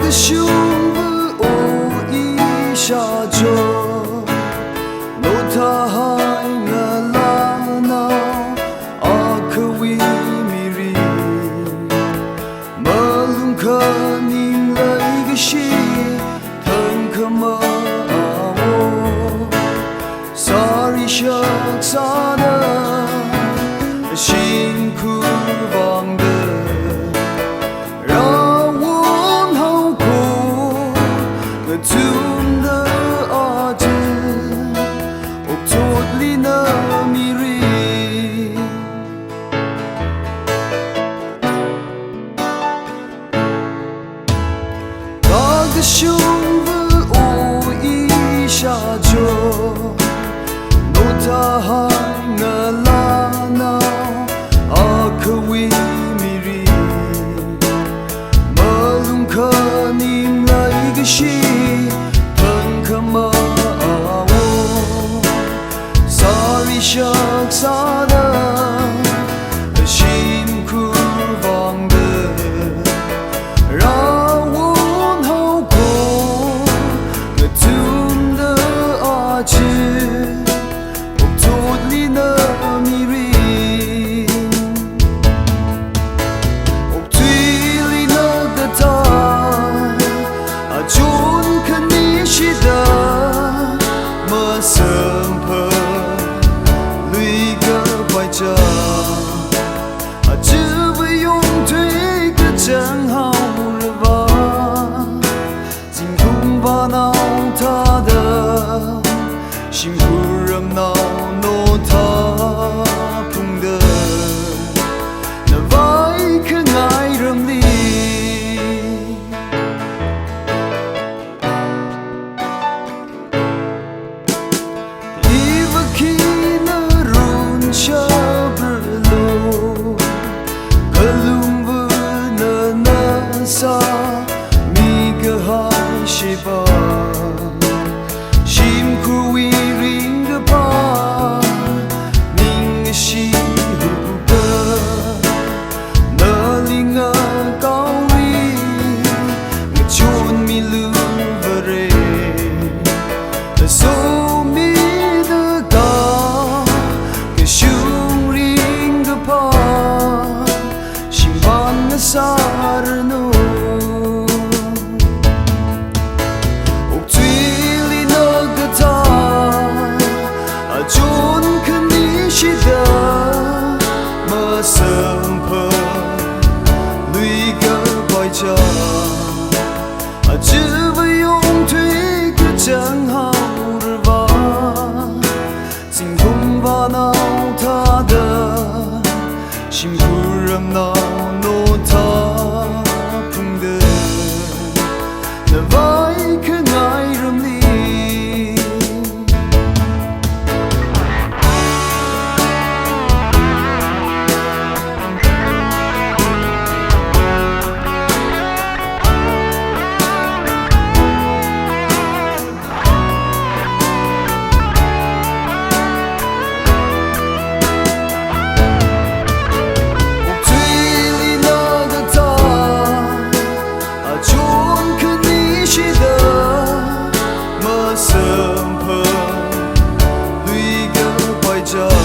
的胸无意下着，诺他海那拉那阿克维米里，马龙克宁了一个西，腾克马阿我，萨里shak sana，辛苦忘的。Tunda aja, oktot lina miri. Dag shung o i sha jo, nota hai ngalana akawi miri. Malum kaning lai gashi. shak sana辛苦忘的让我好过那痛的阿姐我脱离那迷人我推理那个他啊准看你是的么生怕只为用对个真好了吧，尽痛把闹他的幸福让闹闹他碰的那外可爱人里。sa mi个海西吧，辛苦一人个吧，宁个西湖个，那里个高里，个春mi lu vere，那so mi的高，个熊人个吧，心般个萨尔诺。生怕累个怪家，只为用对个真好的吧，尽痛把闹他的幸福让闹闹他碰的那外可爱人里。生怕累个怪家。